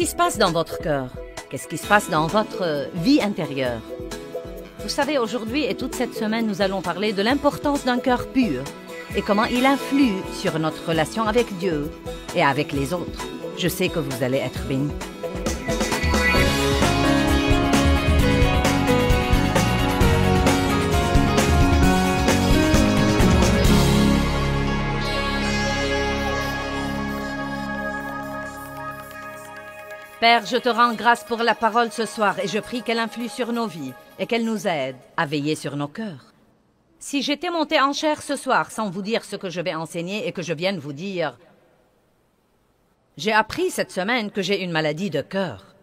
qui se passe dans votre cœur? Qu'est-ce qui se passe dans votre vie intérieure? Vous savez, aujourd'hui et toute cette semaine, nous allons parler de l'importance d'un cœur pur et comment il influe sur notre relation avec Dieu et avec les autres. Je sais que vous allez être bénis. Père, je te rends grâce pour la parole ce soir et je prie qu'elle influe sur nos vies et qu'elle nous aide à veiller sur nos cœurs. Si j'étais montée en chair ce soir sans vous dire ce que je vais enseigner et que je vienne vous dire « J'ai appris cette semaine que j'ai une maladie de cœur »,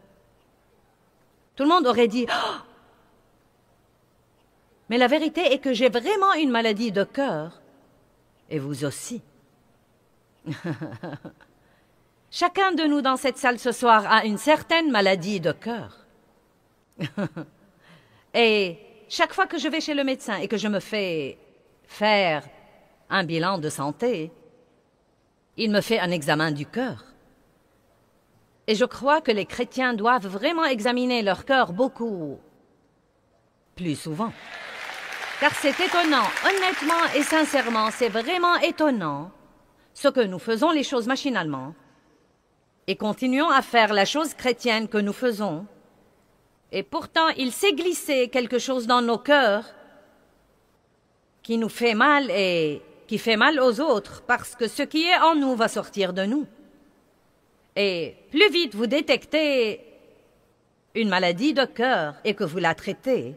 tout le monde aurait dit « Oh !» Mais la vérité est que j'ai vraiment une maladie de cœur et vous aussi. Chacun de nous dans cette salle ce soir a une certaine maladie de cœur. Et chaque fois que je vais chez le médecin et que je me fais faire un bilan de santé, il me fait un examen du cœur. Et je crois que les chrétiens doivent vraiment examiner leur cœur beaucoup plus souvent. Car c'est étonnant, honnêtement et sincèrement, c'est vraiment étonnant ce que nous faisons les choses machinalement et continuons à faire la chose chrétienne que nous faisons. Et pourtant, il s'est glissé quelque chose dans nos cœurs qui nous fait mal et qui fait mal aux autres parce que ce qui est en nous va sortir de nous. Et plus vite vous détectez une maladie de cœur et que vous la traitez,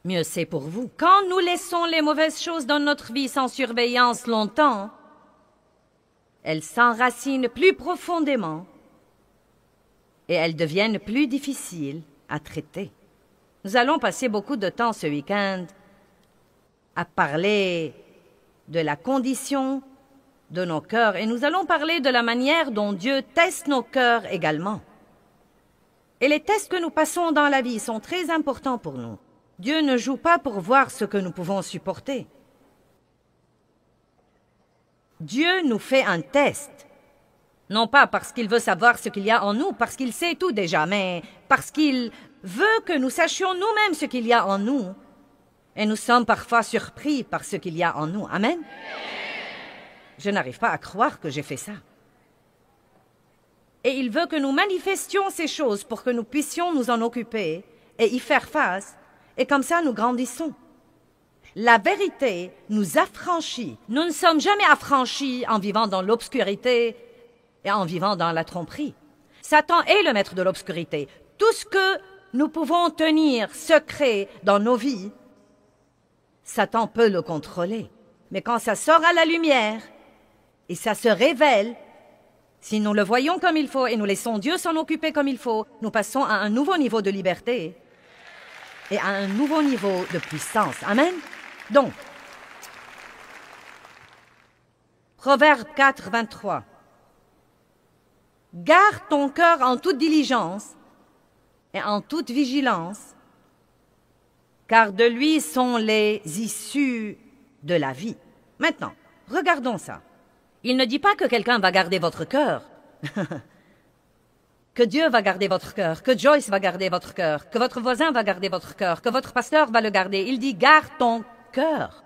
mieux c'est pour vous. Quand nous laissons les mauvaises choses dans notre vie sans surveillance longtemps, elles s'enracinent plus profondément et elles deviennent plus difficiles à traiter. Nous allons passer beaucoup de temps ce week-end à parler de la condition de nos cœurs et nous allons parler de la manière dont Dieu teste nos cœurs également. Et les tests que nous passons dans la vie sont très importants pour nous. Dieu ne joue pas pour voir ce que nous pouvons supporter. Dieu nous fait un test, non pas parce qu'il veut savoir ce qu'il y a en nous, parce qu'il sait tout déjà, mais parce qu'il veut que nous sachions nous-mêmes ce qu'il y a en nous. Et nous sommes parfois surpris par ce qu'il y a en nous. Amen? Je n'arrive pas à croire que j'ai fait ça. Et il veut que nous manifestions ces choses pour que nous puissions nous en occuper et y faire face, et comme ça nous grandissons. La vérité nous affranchit. Nous ne sommes jamais affranchis en vivant dans l'obscurité et en vivant dans la tromperie. Satan est le maître de l'obscurité. Tout ce que nous pouvons tenir secret dans nos vies, Satan peut le contrôler. Mais quand ça sort à la lumière et ça se révèle, si nous le voyons comme il faut et nous laissons Dieu s'en occuper comme il faut, nous passons à un nouveau niveau de liberté et à un nouveau niveau de puissance. Amen? Donc, Proverbe 4, 23. Garde ton cœur en toute diligence et en toute vigilance, car de lui sont les issues de la vie. Maintenant, regardons ça. Il ne dit pas que quelqu'un va garder votre cœur, que Dieu va garder votre cœur, que Joyce va garder votre cœur, que votre voisin va garder votre cœur, que votre pasteur va le garder. Il dit, garde ton cœur.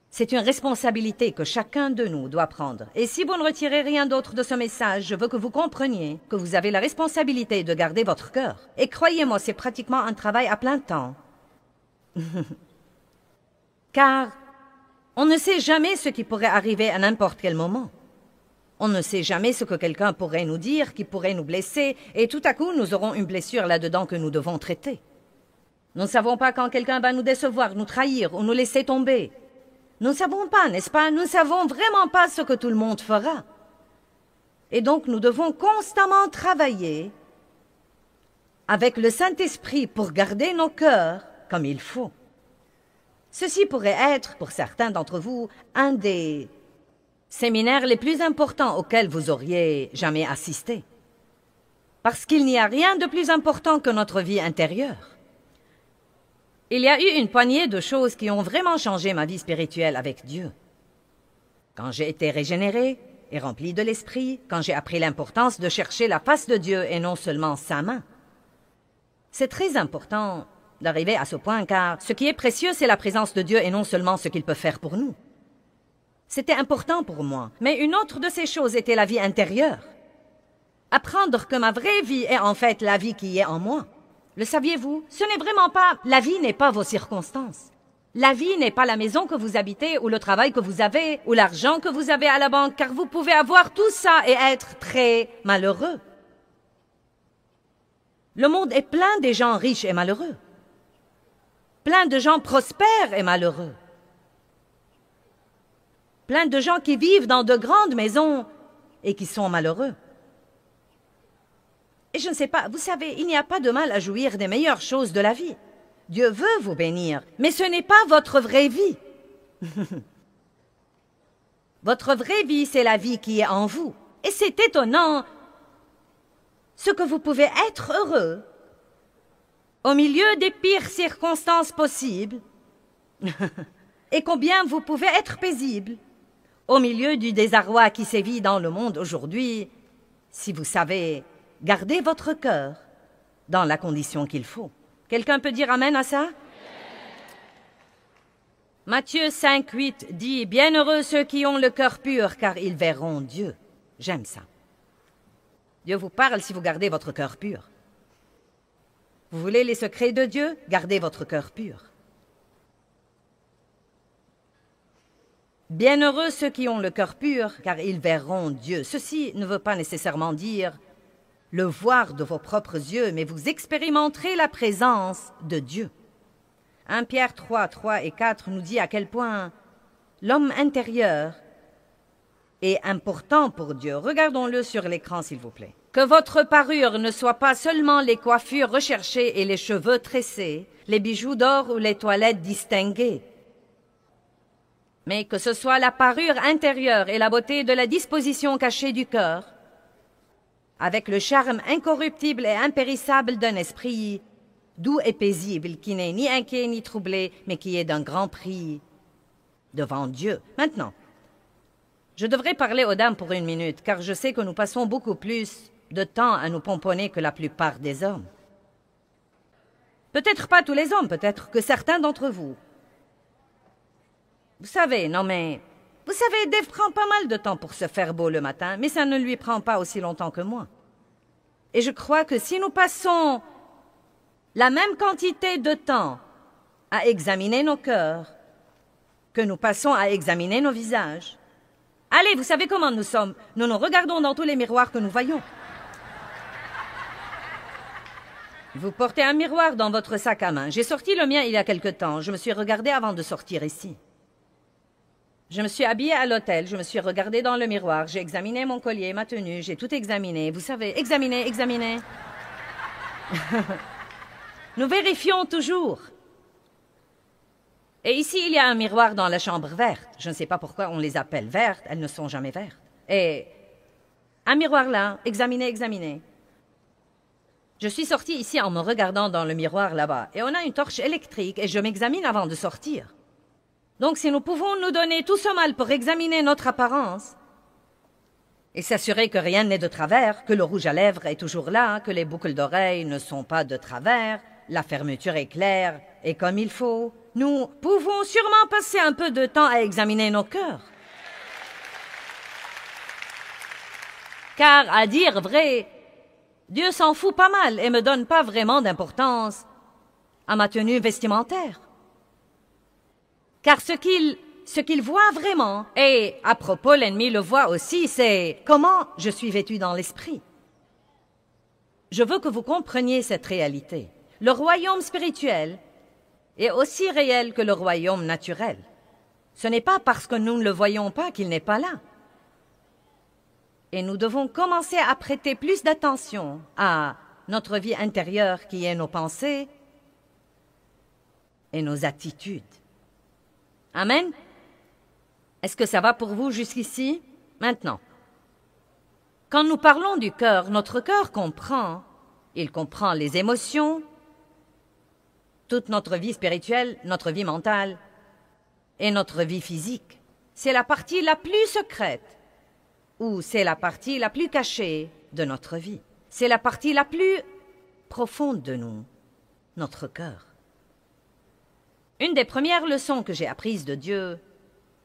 C'est une responsabilité que chacun de nous doit prendre. Et si vous ne retirez rien d'autre de ce message, je veux que vous compreniez que vous avez la responsabilité de garder votre cœur. Et croyez-moi, c'est pratiquement un travail à plein temps. Car on ne sait jamais ce qui pourrait arriver à n'importe quel moment. On ne sait jamais ce que quelqu'un pourrait nous dire, qui pourrait nous blesser, et tout à coup, nous aurons une blessure là-dedans que nous devons traiter. Nous ne savons pas quand quelqu'un va nous décevoir, nous trahir ou nous laisser tomber. Nous ne savons pas, n'est-ce pas? Nous ne savons vraiment pas ce que tout le monde fera. Et donc, nous devons constamment travailler avec le Saint-Esprit pour garder nos cœurs comme il faut. Ceci pourrait être, pour certains d'entre vous, un des séminaires les plus importants auxquels vous auriez jamais assisté. Parce qu'il n'y a rien de plus important que notre vie intérieure. Il y a eu une poignée de choses qui ont vraiment changé ma vie spirituelle avec Dieu. Quand j'ai été régénéré, et rempli de l'Esprit quand j'ai appris l'importance de chercher la face de Dieu et non seulement sa main. C'est très important d'arriver à ce point car ce qui est précieux, c'est la présence de Dieu et non seulement ce qu'il peut faire pour nous. C'était important pour moi, mais une autre de ces choses était la vie intérieure. Apprendre que ma vraie vie est en fait la vie qui est en moi. Le saviez-vous? Ce n'est vraiment pas... La vie n'est pas vos circonstances. La vie n'est pas la maison que vous habitez, ou le travail que vous avez, ou l'argent que vous avez à la banque, car vous pouvez avoir tout ça et être très malheureux. Le monde est plein de gens riches et malheureux. Plein de gens prospères et malheureux. Plein de gens qui vivent dans de grandes maisons et qui sont malheureux. Et je ne sais pas, vous savez, il n'y a pas de mal à jouir des meilleures choses de la vie. Dieu veut vous bénir, mais ce n'est pas votre vraie vie. Votre vraie vie, c'est la vie qui est en vous. Et c'est étonnant ce que vous pouvez être heureux au milieu des pires circonstances possibles et combien vous pouvez être paisible au milieu du désarroi qui sévit dans le monde aujourd'hui si vous savez garder votre cœur dans la condition qu'il faut. Quelqu'un peut dire amen à ça? Matthieu 5:8 dit « Bienheureux ceux qui ont le cœur pur, car ils verront Dieu. » J'aime ça. Dieu vous parle si vous gardez votre cœur pur. Vous voulez les secrets de Dieu? Gardez votre cœur pur. Bienheureux ceux qui ont le cœur pur, car ils verront Dieu. Ceci ne veut pas nécessairement dire le voir de vos propres yeux, mais vous expérimenterez la présence de Dieu. 1 Pierre 3 et 4 nous dit à quel point l'homme intérieur est important pour Dieu. Regardons-le sur l'écran, s'il vous plaît. Que votre parure ne soit pas seulement les coiffures recherchées et les cheveux tressés, les bijoux d'or ou les toilettes distinguées, mais que ce soit la parure intérieure et la beauté de la disposition cachée du cœur, avec le charme incorruptible et impérissable d'un esprit doux et paisible, qui n'est ni inquiet ni troublé, mais qui est d'un grand prix devant Dieu. Maintenant, je devrais parler aux dames pour 1 minute, car je sais que nous passons beaucoup plus de temps à nous pomponner que la plupart des hommes. Peut-être pas tous les hommes, peut-être que certains d'entre vous. Vous savez, non mais... Vous savez, Dave prend pas mal de temps pour se faire beau le matin, mais ça ne lui prend pas aussi longtemps que moi. Et je crois que si nous passons la même quantité de temps à examiner nos cœurs que nous passons à examiner nos visages... Allez, vous savez comment nous sommes. Nous nous regardons dans tous les miroirs que nous voyons. Vous portez un miroir dans votre sac à main. J'ai sorti le mien il y a quelque temps. Je me suis regardée avant de sortir ici. Je me suis habillée à l'hôtel, je me suis regardée dans le miroir, j'ai examiné mon collier, ma tenue, j'ai tout examiné. Vous savez, examiner. Nous vérifions toujours. Et ici, il y a un miroir dans la chambre verte. Je ne sais pas pourquoi on les appelle vertes, elles ne sont jamais vertes. Et un miroir là, examiner. Je suis sortie ici en me regardant dans le miroir là-bas. Et on a une torche électrique et je m'examine avant de sortir. Donc si nous pouvons nous donner tout ce mal pour examiner notre apparence et s'assurer que rien n'est de travers, que le rouge à lèvres est toujours là, que les boucles d'oreilles ne sont pas de travers, la fermeture est claire et comme il faut, nous pouvons sûrement passer un peu de temps à examiner nos cœurs. Car, à dire vrai, Dieu s'en fout pas mal et me donne pas vraiment d'importance à ma tenue vestimentaire. Car ce qu'il voit vraiment, et à propos l'ennemi le voit aussi, c'est comment je suis vêtu dans l'esprit. Je veux que vous compreniez cette réalité. Le royaume spirituel est aussi réel que le royaume naturel. Ce n'est pas parce que nous ne le voyons pas qu'il n'est pas là. Et nous devons commencer à prêter plus d'attention à notre vie intérieure qui est nos pensées et nos attitudes. Amen? Est-ce que ça va pour vous jusqu'ici? Maintenant, quand nous parlons du cœur, notre cœur comprend. Il comprend les émotions, toute notre vie spirituelle, notre vie mentale et notre vie physique. C'est la partie la plus secrète où c'est la partie la plus cachée de notre vie. C'est la partie la plus profonde de nous, notre cœur. Une des premières leçons que j'ai apprises de Dieu,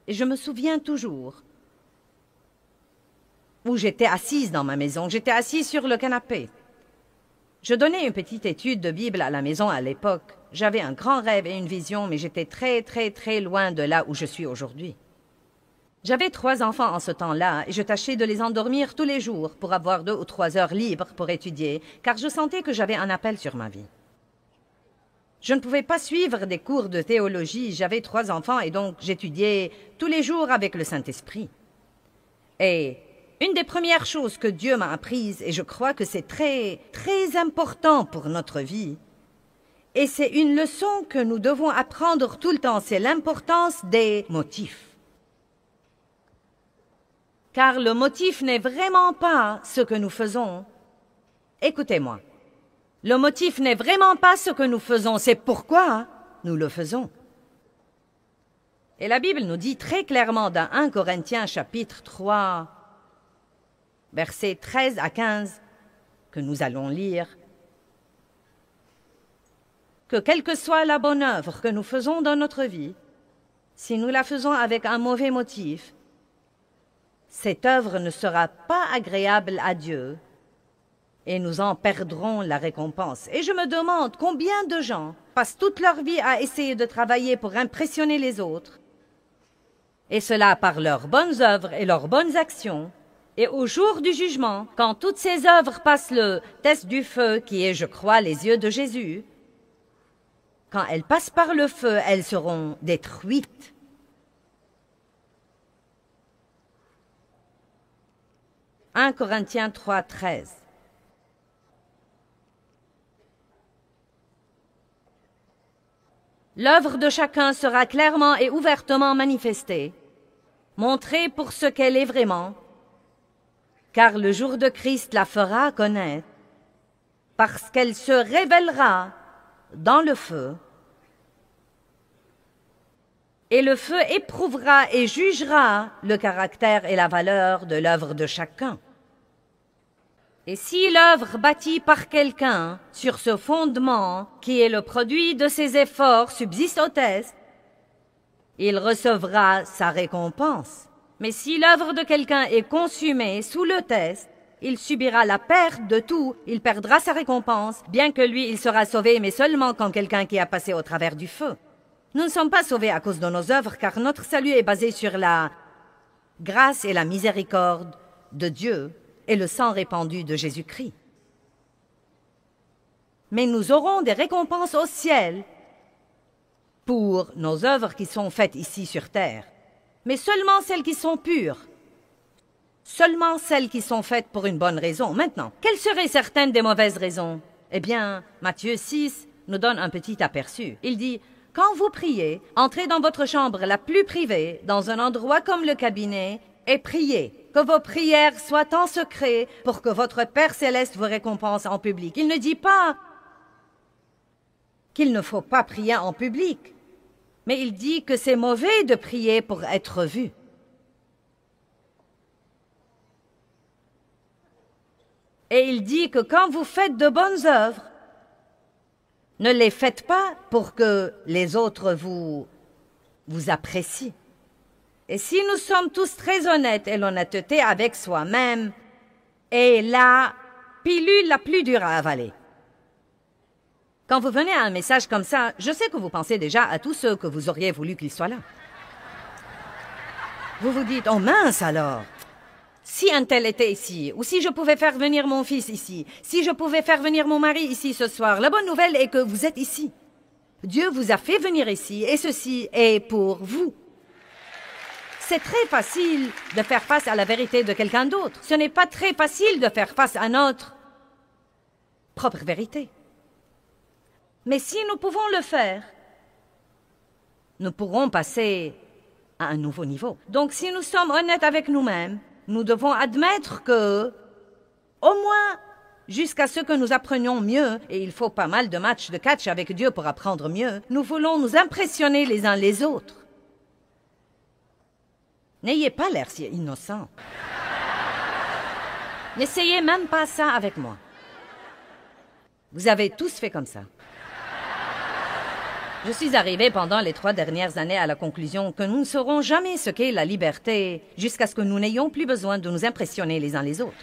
et je me souviens toujours, où j'étais assise dans ma maison, j'étais assise sur le canapé. Je donnais une petite étude de Bible à la maison à l'époque. J'avais un grand rêve et une vision, mais j'étais très loin de là où je suis aujourd'hui. J'avais 3 enfants en ce temps-là et je tâchais de les endormir tous les jours pour avoir 2 ou 3 heures libres pour étudier, car je sentais que j'avais un appel sur ma vie. Je ne pouvais pas suivre des cours de théologie, j'avais 3 enfants et donc j'étudiais tous les jours avec le Saint-Esprit. Et une des premières choses que Dieu m'a apprises, et je crois que c'est très important pour notre vie, et c'est une leçon que nous devons apprendre tout le temps, c'est l'importance des motifs. Car le motif n'est vraiment pas ce que nous faisons. Écoutez-moi, le motif n'est vraiment pas ce que nous faisons, c'est pourquoi nous le faisons. Et la Bible nous dit très clairement dans 1 Corinthiens chapitre 3, versets 13 à 15, que nous allons lire, que quelle que soit la bonne œuvre que nous faisons dans notre vie, si nous la faisons avec un mauvais motif, cette œuvre ne sera pas agréable à Dieu et nous en perdrons la récompense. Et je me demande combien de gens passent toute leur vie à essayer de travailler pour impressionner les autres, et cela par leurs bonnes œuvres et leurs bonnes actions. Et au jour du jugement, quand toutes ces œuvres passent le test du feu, qui est, je crois, les yeux de Jésus, quand elles passent par le feu, elles seront détruites. « 1 Corinthiens 3, 13. L'œuvre de chacun sera clairement et ouvertement manifestée, montrée pour ce qu'elle est vraiment, car le jour de Christ la fera connaître, parce qu'elle se révélera dans le feu, et le feu éprouvera et jugera le caractère et la valeur de l'œuvre de chacun. Et si l'œuvre bâtie par quelqu'un sur ce fondement, qui est le produit de ses efforts, subsiste au test, il recevra sa récompense. Mais si l'œuvre de quelqu'un est consumée sous le test, il subira la perte de tout, il perdra sa récompense, bien que lui, il sera sauvé, mais seulement quand quelqu'un qui a passé au travers du feu. Nous ne sommes pas sauvés à cause de nos œuvres, car notre salut est basé sur la grâce et la miséricorde de Dieu et le sang répandu de Jésus-Christ. Mais nous aurons des récompenses au ciel pour nos œuvres qui sont faites ici sur terre, mais seulement celles qui sont pures, seulement celles qui sont faites pour une bonne raison. Maintenant, quelles seraient certaines des mauvaises raisons? Eh bien, Matthieu 6 nous donne un petit aperçu. Il dit: « Quand vous priez, entrez dans votre chambre la plus privée, dans un endroit comme le cabinet, et priez. Que vos prières soient en secret pour que votre Père céleste vous récompense en public. » Il ne dit pas qu'il ne faut pas prier en public, mais il dit que c'est mauvais de prier pour être vu. Et il dit que quand vous faites de bonnes œuvres, ne les faites pas pour que les autres vous apprécient. Et si nous sommes tous très honnêtes, et l'honnêteté avec soi-même est la pilule la plus dure à avaler. Quand vous venez à un message comme ça, je sais que vous pensez déjà à tous ceux que vous auriez voulu qu'ils soient là. Vous vous dites: « Oh mince alors! Si un tel était ici, ou si je pouvais faire venir mon fils ici, si je pouvais faire venir mon mari ici ce soir. » La bonne nouvelle est que vous êtes ici. Dieu vous a fait venir ici, et ceci est pour vous. C'est très facile de faire face à la vérité de quelqu'un d'autre. Ce n'est pas très facile de faire face à notre propre vérité. Mais si nous pouvons le faire, nous pourrons passer à un nouveau niveau. Donc si nous sommes honnêtes avec nous-mêmes, nous devons admettre que, au moins jusqu'à ce que nous apprenions mieux, et il faut pas mal de matchs de catch avec Dieu pour apprendre mieux, nous voulons nous impressionner les uns les autres. N'ayez pas l'air si innocent. N'essayez même pas ça avec moi. Vous avez tous fait comme ça. Je suis arrivée pendant les 3 dernières années à la conclusion que nous ne saurons jamais ce qu'est la liberté jusqu'à ce que nous n'ayons plus besoin de nous impressionner les uns les autres.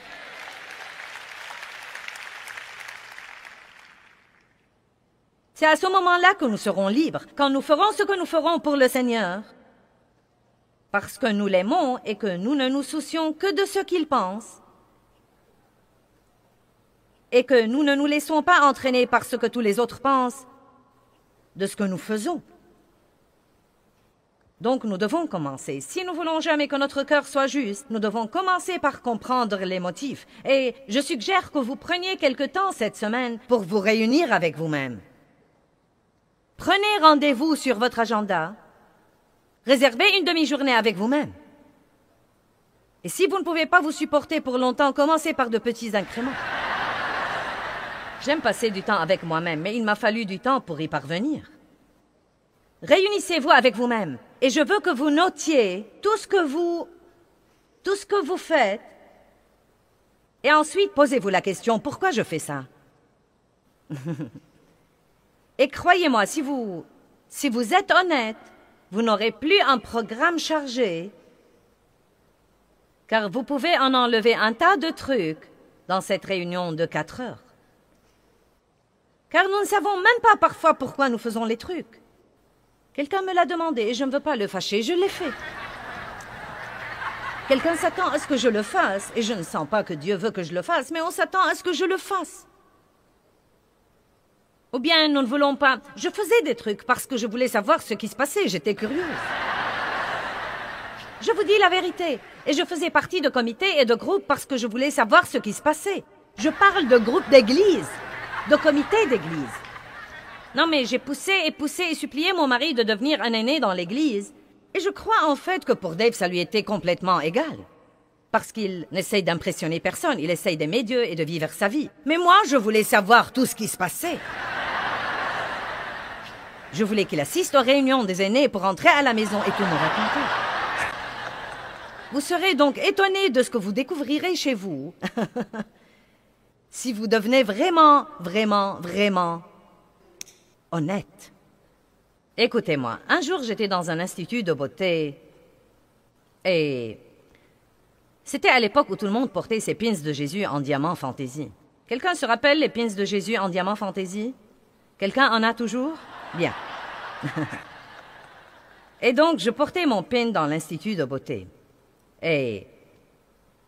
C'est à ce moment-là que nous serons libres, quand nous ferons ce que nous ferons pour le Seigneur, parce que nous l'aimons et que nous ne nous soucions que de ce qu'il pense, et que nous ne nous laissons pas entraîner par ce que tous les autres pensent de ce que nous faisons. Donc nous devons commencer. Si nous voulons jamais que notre cœur soit juste, nous devons commencer par comprendre les motifs. Et je suggère que vous preniez quelque temps cette semaine pour vous réunir avec vous-même. Prenez rendez-vous sur votre agenda. Réservez une demi-journée avec vous-même. Et si vous ne pouvez pas vous supporter pour longtemps, commencez par de petits incréments. J'aime passer du temps avec moi-même, mais il m'a fallu du temps pour y parvenir. Réunissez-vous avec vous-même, et je veux que vous notiez tout ce que vous faites, et ensuite posez-vous la question, pourquoi je fais ça? Et croyez-moi, si vous êtes honnête, vous n'aurez plus un programme chargé, car vous pouvez en enlever un tas de trucs dans cette réunion de 4 heures. Car nous ne savons même pas parfois pourquoi nous faisons les trucs. Quelqu'un me l'a demandé et je ne veux pas le fâcher, je l'ai fait. Quelqu'un s'attend à ce que je le fasse et je ne sens pas que Dieu veut que je le fasse, mais on s'attend à ce que je le fasse. Ou bien nous ne voulons pas... Je faisais des trucs parce que je voulais savoir ce qui se passait, j'étais curieuse. Je vous dis la vérité. Et je faisais partie de comités et de groupes parce que je voulais savoir ce qui se passait. Je parle de groupes d'église. De comité d'église. Non, mais j'ai poussé et supplié mon mari de devenir un aîné dans l'église. Et je crois en fait que pour Dave, ça lui était complètement égal. Parce qu'il n'essaye d'impressionner personne, il essaye d'aimer Dieu et de vivre sa vie. Mais moi, je voulais savoir tout ce qui se passait. Je voulais qu'il assiste aux réunions des aînés pour rentrer à la maison et tout me raconter. Vous serez donc étonnés de ce que vous découvrirez chez vous. Si vous devenez vraiment, vraiment, vraiment honnête. Écoutez-moi, un jour j'étais dans un institut de beauté et c'était à l'époque où tout le monde portait ses pins de Jésus en diamant fantaisie. Quelqu'un se rappelle les pins de Jésus en diamant fantaisie? Quelqu'un en a toujours? Bien. Et donc je portais mon pin dans l'institut de beauté. Et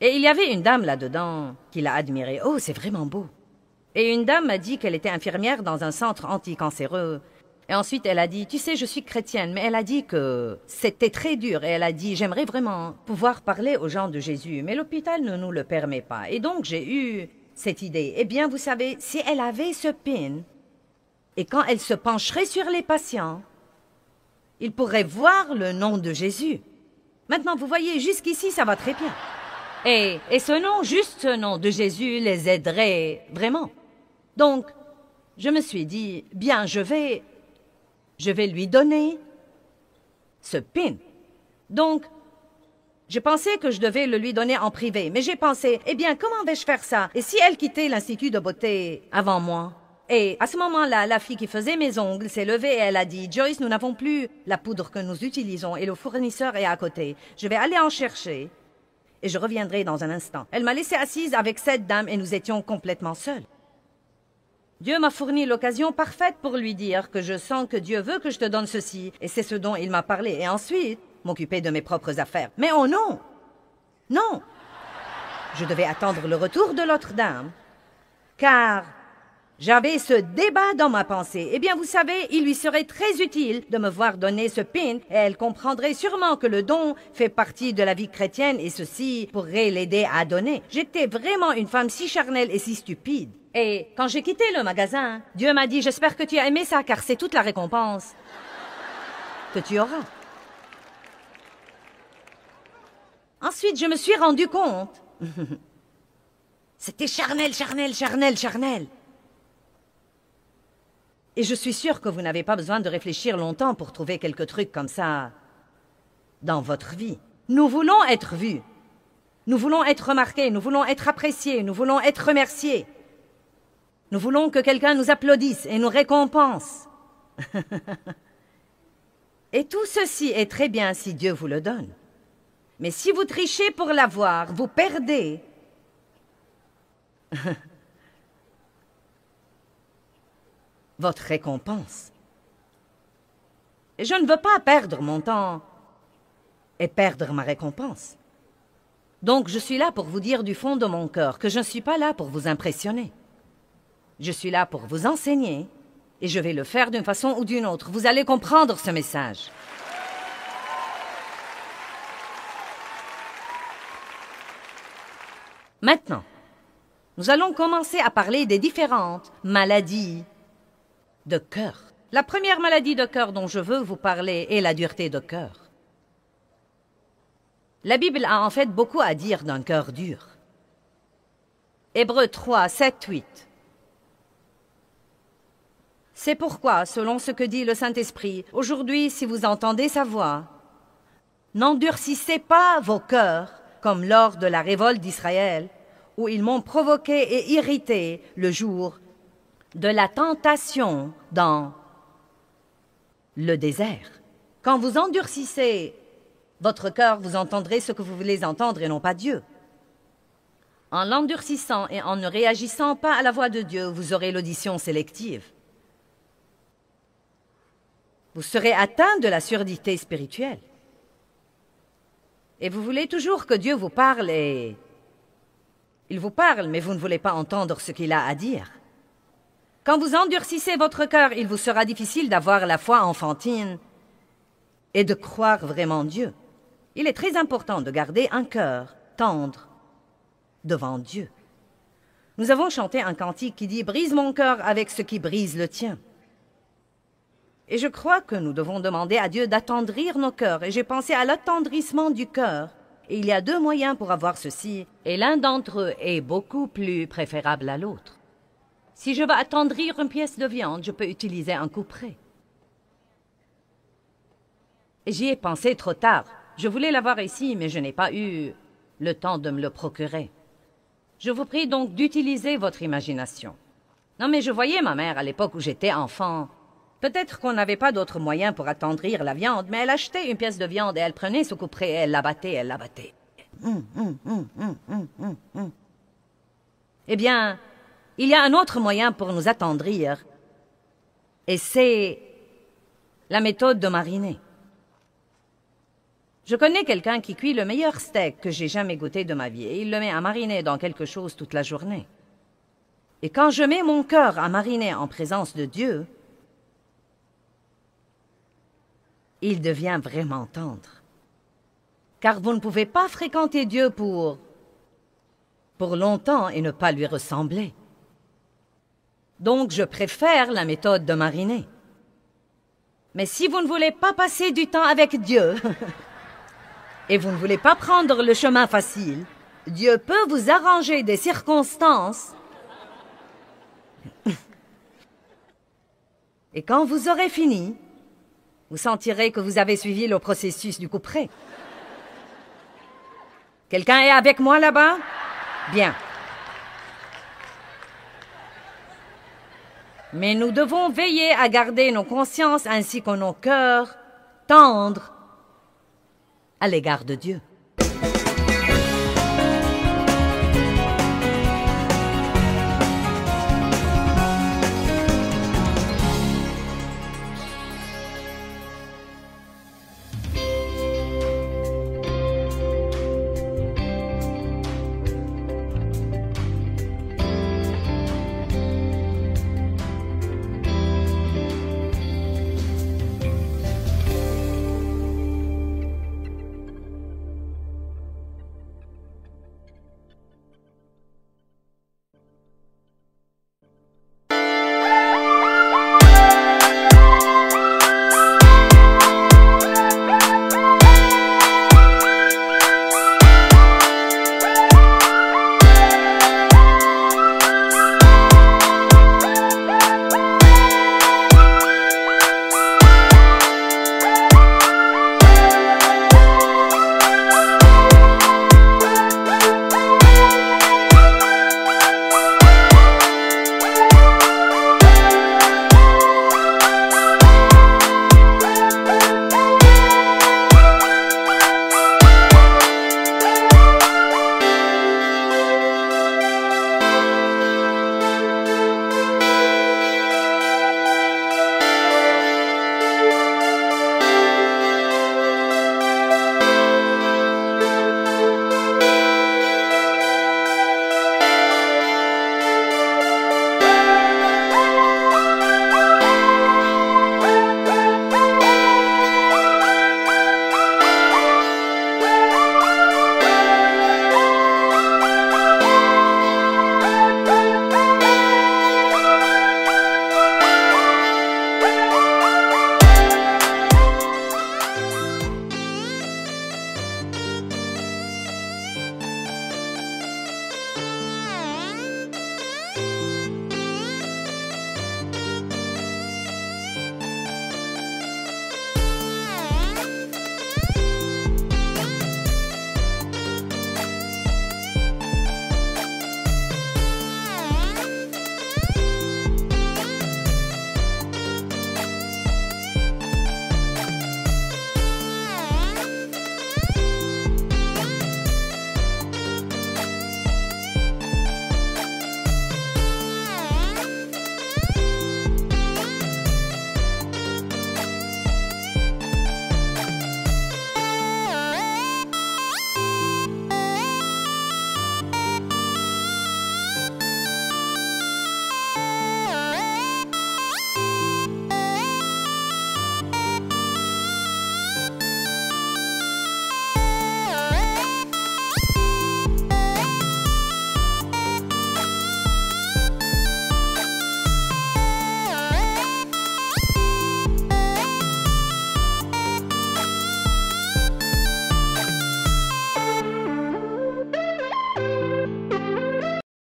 il y avait une dame là-dedans qui l'a admiré. Oh, c'est vraiment beau. Et une dame m'a dit qu'elle était infirmière dans un centre anticancéreux. Et ensuite, elle a dit, tu sais, je suis chrétienne, mais elle a dit que c'était très dur. Et elle a dit, j'aimerais vraiment pouvoir parler aux gens de Jésus, mais l'hôpital ne nous le permet pas. Et donc, j'ai eu cette idée. Eh bien, vous savez, si elle avait ce pin, et quand elle se pencherait sur les patients, il pourrait voir le nom de Jésus. Maintenant, vous voyez, jusqu'ici, ça va très bien. Et ce nom, juste ce nom de Jésus, les aiderait vraiment. Donc, je me suis dit, bien, je vais lui donner ce pin. Donc, je pensais que je devais le lui donner en privé, mais j'ai pensé, eh bien, comment vais-je faire ça? Et si elle quittait l'Institut de beauté avant moi? Et à ce moment-là, la fille qui faisait mes ongles s'est levée et elle a dit, Joyce, nous n'avons plus la poudre que nous utilisons et le fournisseur est à côté. Je vais aller en chercher et je reviendrai dans un instant. Elle m'a laissée assise avec cette dame et nous étions complètement seuls. Dieu m'a fourni l'occasion parfaite pour lui dire que je sens que Dieu veut que je te donne ceci et c'est ce dont il m'a parlé. Et ensuite, m'occuper de mes propres affaires. Mais oh non! Non! Je devais attendre le retour de l'autre dame, car j'avais ce débat dans ma pensée. Eh bien, vous savez, il lui serait très utile de me voir donner ce pin et elle comprendrait sûrement que le don fait partie de la vie chrétienne et ceci pourrait l'aider à donner. J'étais vraiment une femme si charnelle et si stupide. Et quand j'ai quitté le magasin, Dieu m'a dit, j'espère que tu as aimé ça car c'est toute la récompense que tu auras. Ensuite, je me suis rendu compte. C'était charnel, charnel, charnel, charnel. Et je suis sûre que vous n'avez pas besoin de réfléchir longtemps pour trouver quelques trucs comme ça dans votre vie. Nous voulons être vus. Nous voulons être remarqués, nous voulons être appréciés, nous voulons être remerciés. Nous voulons que quelqu'un nous applaudisse et nous récompense. Et tout ceci est très bien si Dieu vous le donne. Mais si vous trichez pour l'avoir, vous perdez. Votre récompense. Et je ne veux pas perdre mon temps et perdre ma récompense. Donc je suis là pour vous dire du fond de mon cœur que je ne suis pas là pour vous impressionner. Je suis là pour vous enseigner et je vais le faire d'une façon ou d'une autre. Vous allez comprendre ce message. Maintenant, nous allons commencer à parler des différentes maladies de cœur. La première maladie de cœur dont je veux vous parler est la dureté de cœur. La Bible a en fait beaucoup à dire d'un cœur dur. Hébreux 3, 7, 8. C'est pourquoi, selon ce que dit le Saint-Esprit, aujourd'hui, si vous entendez sa voix, n'endurcissez pas vos cœurs comme lors de la révolte d'Israël, où ils m'ont provoqué et irrité le jour de la tentation dans le désert. Quand vous endurcissez votre cœur, vous entendrez ce que vous voulez entendre et non pas Dieu. En l'endurcissant et en ne réagissant pas à la voix de Dieu, vous aurez l'audition sélective. Vous serez atteint de la surdité spirituelle. Et vous voulez toujours que Dieu vous parle et... Il vous parle, mais vous ne voulez pas entendre ce qu'il a à dire. Quand vous endurcissez votre cœur, il vous sera difficile d'avoir la foi enfantine et de croire vraiment Dieu. Il est très important de garder un cœur tendre devant Dieu. Nous avons chanté un cantique qui dit « Brise mon cœur avec ce qui brise le tien ». Et je crois que nous devons demander à Dieu d'attendrir nos cœurs. Et j'ai pensé à l'attendrissement du cœur. Et il y a deux moyens pour avoir ceci. Et l'un d'entre eux est beaucoup plus préférable à l'autre. Si je veux attendrir une pièce de viande, je peux utiliser un couperet. Et j'y ai pensé trop tard. Je voulais l'avoir ici, mais je n'ai pas eu le temps de me le procurer. Je vous prie donc d'utiliser votre imagination. Non, mais je voyais ma mère à l'époque où j'étais enfant. Peut-être qu'on n'avait pas d'autre moyen pour attendrir la viande, mais elle achetait une pièce de viande et elle prenait ce couperet et elle la battait, elle la battait. Eh bien, il y a un autre moyen pour nous attendrir, et c'est la méthode de mariner. Je connais quelqu'un qui cuit le meilleur steak que j'ai jamais goûté de ma vie, et il le met à mariner dans quelque chose toute la journée. Et quand je mets mon cœur à mariner en présence de Dieu, il devient vraiment tendre. Car vous ne pouvez pas fréquenter Dieu pour longtemps et ne pas lui ressembler. Donc je préfère la méthode de mariner. Mais si vous ne voulez pas passer du temps avec Dieu et vous ne voulez pas prendre le chemin facile, Dieu peut vous arranger des circonstances. Et quand vous aurez fini, vous sentirez que vous avez suivi le processus du couperet. Quelqu'un est avec moi là-bas? Bien. Mais nous devons veiller à garder nos consciences ainsi que nos cœurs tendres à l'égard de Dieu.